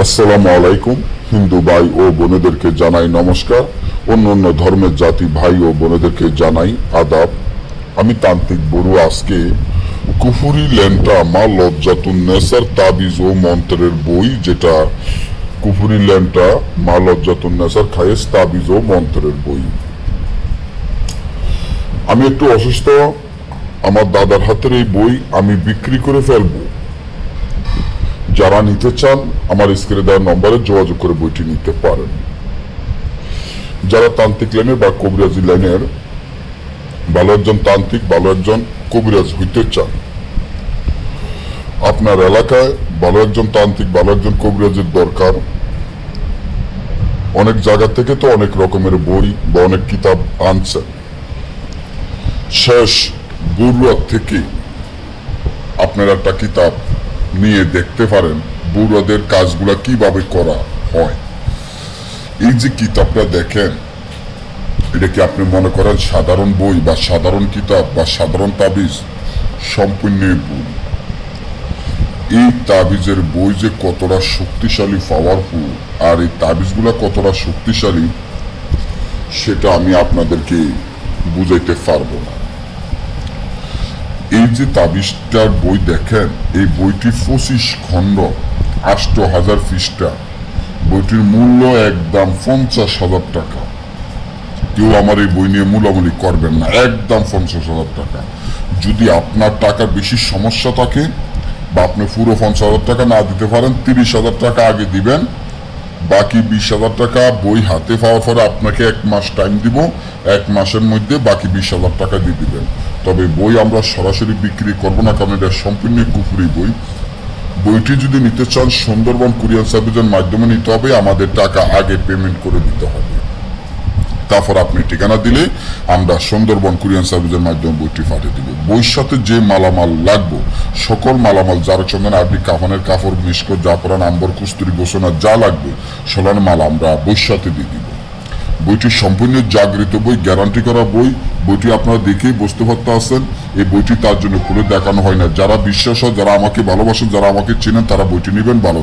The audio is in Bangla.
আসসালামু আলাইকুম। হিন্দু ভাই ও বোনেদেরকে জানাই নমস্কার। অন্য ধর্মের জাতি ভাই ও বোনেদেরকে জানাই আদাব। আমি তান্ত্রিক বড়ুয়া আজকে কুফুরি ল্যান্টা মা লজ্জাতুন্নেসার তাবিজ ও মন্ত্রের বই, যেটা কুফুরি ল্যান্টা মা লজ্জাতুন্নেসার খায়েস তাবিজ ও মন্ত্রের বই। আমি একটু অসুস্থ, আমার দাদার হাতের এই বই আমি বিক্রি করে ফেলবো। যারা নিতে চান আমার স্ক্রিনে দেওয়া নম্বরে যোগাযোগ করে বইটি নিতে পারেন। যারা তান্ত্রিক লাইনের বা কবিরাজি লাইনের ভালো একজন তান্ত্রিক, ভালো একজন কবিরাজ হইতে চান, আপনার এলাকায় ভালো একজন তান্ত্রিক, ভালো একজন কবিরাজের দরকার। অনেক জায়গা থেকে তো অনেক রকমের বই বা অনেক কিতাব আনছেন, শেষ বড়ুয়া থেকে আপনারা একটা কিতাব নিয়ে দেখতে পারেন বড়ুয়াদের কাজগুলা কিভাবে করা হয়। এই যে কিতাবটা দেখেন, এটা কি আপনি মনে করেন সাধারণ বই বা সাধারণ কিতাব বা সাধারণ তাবিজ? সম্পূর্ণ ভুল। এই তাবিজের বই যে কতটা শক্তিশালী, পাওয়ারফুল, আর এই তাবিজগুলা কতটা শক্তিশালী সেটা আমি আপনাদেরকে বুঝাইতে পারবো না। এই যে তাবিজটার বই দেখেন, এই বইটি 25 খণ্ড, 8000 পৃষ্ঠা। বইটির মূল্য একদম 50,000 টাকা। কেউ আমার এই বই নিয়ে মূলামূলি করবেন না, একদম 50,000 টাকা। যদি আপনার টাকার বেশি সমস্যা থাকে বা আপনি পুরো 50,000 টাকা না দিতে পারেন, 30,000 টাকা আগে দিবেন, বাকি 20,000 টাকা বই হাতে পাওয়ার পরে আপনাকে 1 মাস টাইম দিব। 1 মাসের মধ্যে বাকি 20,000 টাকা দিয়ে দিবেন। তবে বই আমরা সরাসরি বিক্রি করবো না, কারণ এটা সম্পূর্ণ কুফরি বই। বইটি যদি নিতে চান সুন্দরবন কুরিয়ার সার্ভিসের মাধ্যমে নিতে হবে। আমাদের টাকা আগে পেমেন্ট করে দিতে হবে, তারপর আপনি ঠিকানা দিলে আমরা সুন্দরবন কুরিয়ার সার্ভিসের মাধ্যমে বইটি পাঠিয়ে দিব। বইয়ের সাথে যে মালামাল লাগবে, সকল মালামাল, যার চন্দন, আপনি কাফনের কাপড়, মিশকো, জাফরান, আম্বর, কুস্তুরি, গোসনা যা লাগবে সোলার মাল আমরা বইয়ের সাথে দিয়ে দিব। বইটি সম্পূর্ণ জাগৃত বই, গ্যারান্টি করা বই। বইটি আপনারা দেখেই বুঝতে পারতে আছেন এই বইটি তার জন্য খুলে দেখানো হয় না। যারা বিশ্বাস হয়, যারা আমাকে ভালোবাসেন, যারা আমাকে চেনেন, তারা বইটি নেবেন। ভালো।